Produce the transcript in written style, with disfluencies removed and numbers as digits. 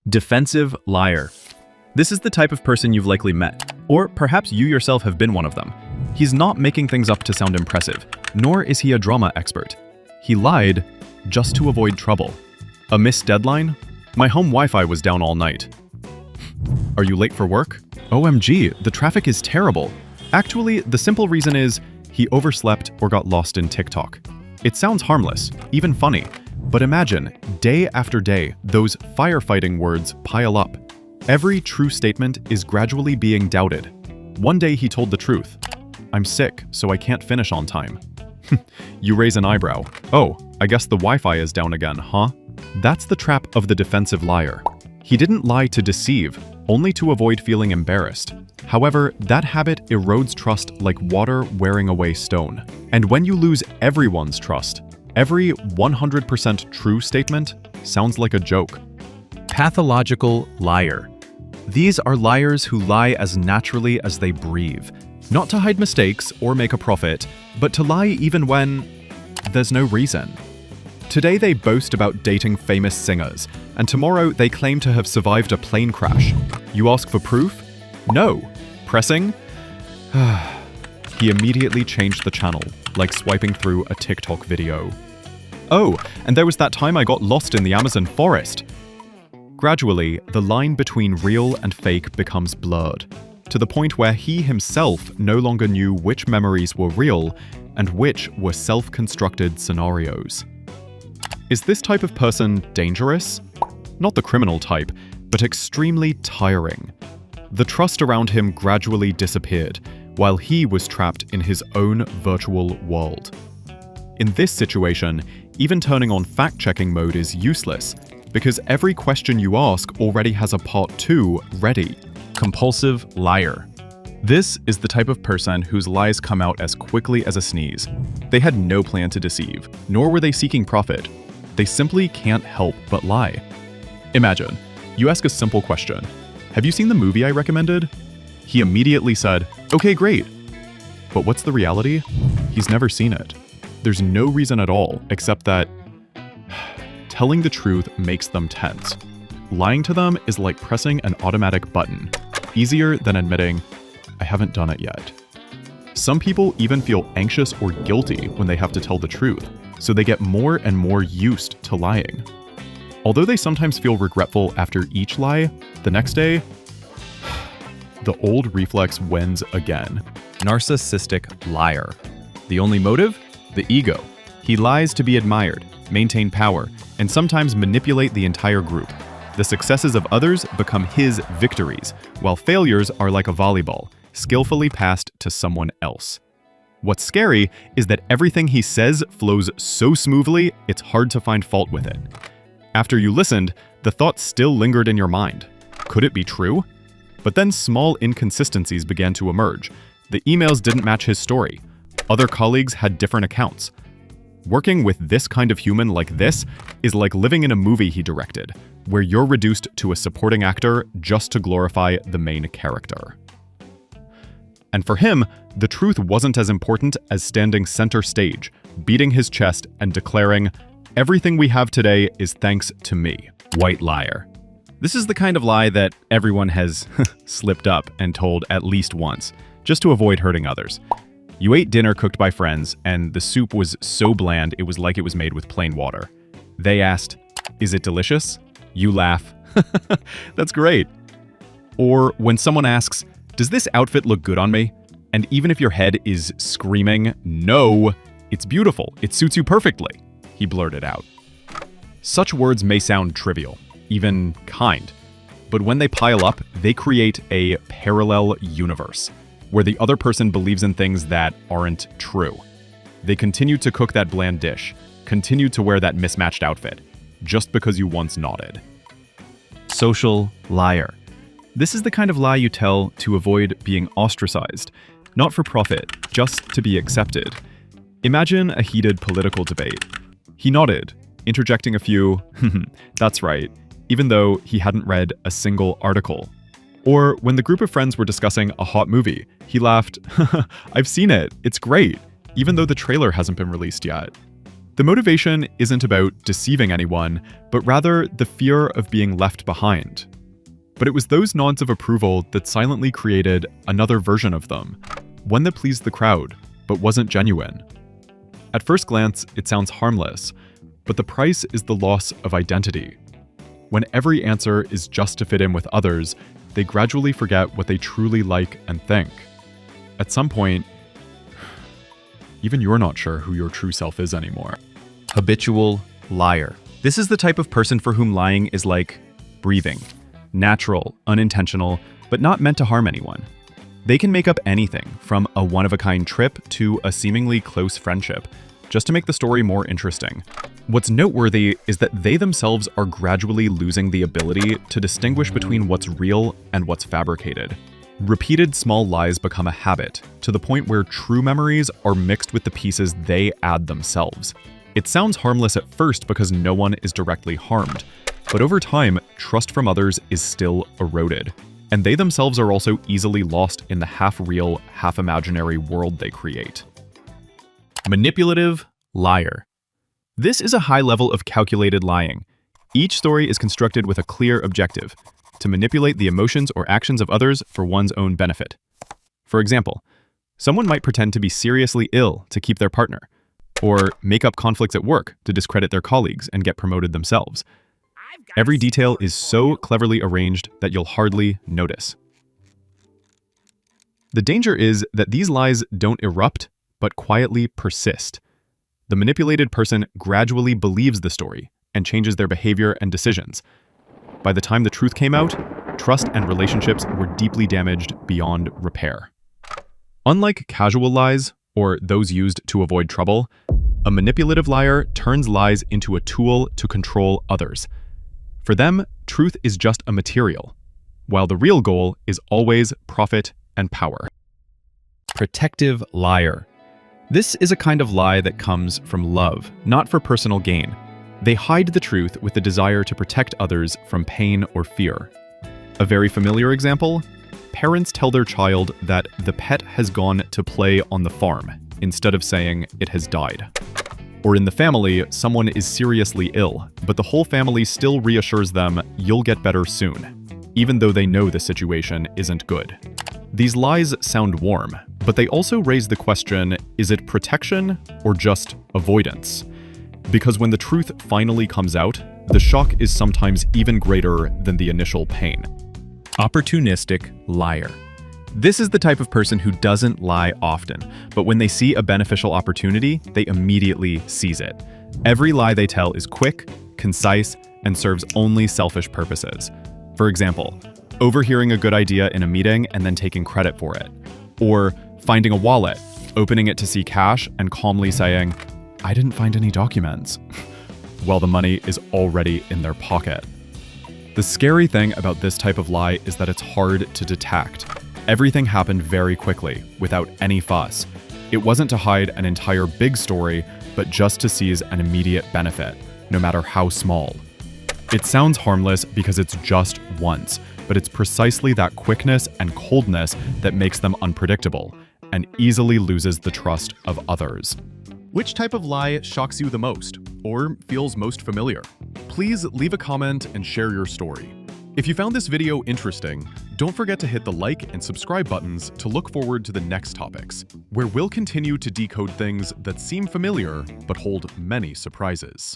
Defensive liar. This is the type of person you've likely met, or perhaps you yourself have been one of them. He's not making things up to sound impressive, nor is he a drama expert. He lied just to avoid trouble. A missed deadline? My home Wi-Fi was down all night. Are you late for work? OMG, the traffic is terrible. Actually, the simple reason is he overslept or got lost in TikTok. It sounds harmless, even funny, but imagine, day after day, those firefighting words pile up. Every true statement is gradually being doubted. One day he told the truth. I'm sick, so I can't finish on time. You raise an eyebrow. Oh, I guess the Wi-Fi is down again, huh? That's the trap of the defensive liar. He didn't lie to deceive, only to avoid feeling embarrassed. However, that habit erodes trust like water wearing away stone. And when you lose everyone's trust, every 100% true statement sounds like a joke. Pathological liar. These are liars who lie as naturally as they breathe, not to hide mistakes or make a profit, but to lie even when there's no reason. Today they boast about dating famous singers, and tomorrow they claim to have survived a plane crash. You ask for proof? No. Pressing? He immediately changed the channel, like swiping through a TikTok video. Oh, and there was that time I got lost in the Amazon forest. Gradually, the line between real and fake becomes blurred, to the point where he himself no longer knew which memories were real and which were self-constructed scenarios. Is this type of person dangerous? Not the criminal type, but extremely tiring. The trust around him gradually disappeared, while he was trapped in his own virtual world. In this situation, even turning on fact-checking mode is useless, because every question you ask already has a part 2 ready. Compulsive liar. This is the type of person whose lies come out as quickly as a sneeze. They had no plan to deceive, nor were they seeking profit. They simply can't help but lie. Imagine, you ask a simple question. Have you seen the movie I recommended? He immediately said, okay, great. But what's the reality? He's never seen it. There's no reason at all, except that telling the truth makes them tense. Lying to them is like pressing an automatic button, easier than admitting, I haven't done it yet. Some people even feel anxious or guilty when they have to tell the truth, so they get more and more used to lying. Although they sometimes feel regretful after each lie, the next day, the old reflex wins again. Narcissistic liar. The only motive? The ego. He lies to be admired, maintain power, and sometimes manipulate the entire group. The successes of others become his victories, while failures are like a volleyball, skillfully passed to someone else. What's scary is that everything he says flows so smoothly, it's hard to find fault with it. After you listened, the thought still lingered in your mind. Could it be true? But then small inconsistencies began to emerge. The emails didn't match his story. Other colleagues had different accounts. Working with this kind of human like this is like living in a movie he directed, where you're reduced to a supporting actor just to glorify the main character. And for him, the truth wasn't as important as standing center stage, beating his chest and declaring, everything we have today is thanks to me. White liar. This is the kind of lie that everyone has slipped up and told at least once, just to avoid hurting others. You ate dinner cooked by friends, and the soup was so bland it was like it was made with plain water. They asked, is it delicious? You laugh. That's great. Or when someone asks, does this outfit look good on me? And even if your head is screaming, no, it's beautiful, it suits you perfectly, he blurted out. Such words may sound trivial, even kind, but when they pile up, they create a parallel universe, where the other person believes in things that aren't true. They continue to cook that bland dish, continue to wear that mismatched outfit, just because you once nodded. Social liar. This is the kind of lie you tell to avoid being ostracized, not for profit, just to be accepted. Imagine a heated political debate. He nodded, interjecting a few, that's right, even though he hadn't read a single article. Or when the group of friends were discussing a hot movie, he laughed, I've seen it, it's great, even though the trailer hasn't been released yet. The motivation isn't about deceiving anyone, but rather the fear of being left behind. But it was those nods of approval that silently created another version of them, one that pleased the crowd, but wasn't genuine. At first glance, it sounds harmless, but the price is the loss of identity. When every answer is just to fit in with others, they gradually forget what they truly like and think. At some point, even you're not sure who your true self is anymore. Habitual Liar. This is the type of person for whom lying is like breathing. Natural, unintentional, but not meant to harm anyone. They can make up anything, from a one-of-a-kind trip to a seemingly close friendship, just to make the story more interesting. What's noteworthy is that they themselves are gradually losing the ability to distinguish between what's real and what's fabricated. Repeated small lies become a habit, to the point where true memories are mixed with the pieces they add themselves. It sounds harmless at first because no one is directly harmed, but over time, trust from others is still eroded, and they themselves are also easily lost in the half-real, half-imaginary world they create. Manipulative Liar. This is a high level of calculated lying. Each story is constructed with a clear objective: to manipulate the emotions or actions of others for one's own benefit. For example, someone might pretend to be seriously ill to keep their partner, or make up conflicts at work to discredit their colleagues and get promoted themselves. Every detail is so cleverly arranged that you'll hardly notice. The danger is that these lies don't erupt, but quietly persist. The manipulated person gradually believes the story and changes their behavior and decisions. By the time the truth came out, trust and relationships were deeply damaged beyond repair. Unlike casual lies, or those used to avoid trouble, a manipulative liar turns lies into a tool to control others. For them, truth is just a material, while the real goal is always profit and power. Protective Liar. This is a kind of lie that comes from love, not for personal gain. They hide the truth with the desire to protect others from pain or fear. A very familiar example: parents tell their child that the pet has gone to play on the farm, instead of saying it has died. Or in the family, someone is seriously ill, but the whole family still reassures them you'll get better soon, even though they know the situation isn't good. These lies sound warm, but they also raise the question, is it protection or just avoidance? Because when the truth finally comes out, the shock is sometimes even greater than the initial pain. Opportunistic Liar. This is the type of person who doesn't lie often, but when they see a beneficial opportunity, they immediately seize it. Every lie they tell is quick, concise, and serves only selfish purposes. For example, overhearing a good idea in a meeting and then taking credit for it. Or finding a wallet, opening it to see cash, and calmly saying, "I didn't find any documents," while the money is already in their pocket. The scary thing about this type of lie is that it's hard to detect. Everything happened very quickly, without any fuss. It wasn't to hide an entire big story, but just to seize an immediate benefit, no matter how small. It sounds harmless because it's just once, but it's precisely that quickness and coldness that makes them unpredictable, and easily loses the trust of others. Which type of lie shocks you the most, or feels most familiar? Please leave a comment and share your story. If you found this video interesting, don't forget to hit the like and subscribe buttons to look forward to the next topics, where we'll continue to decode things that seem familiar but hold many surprises.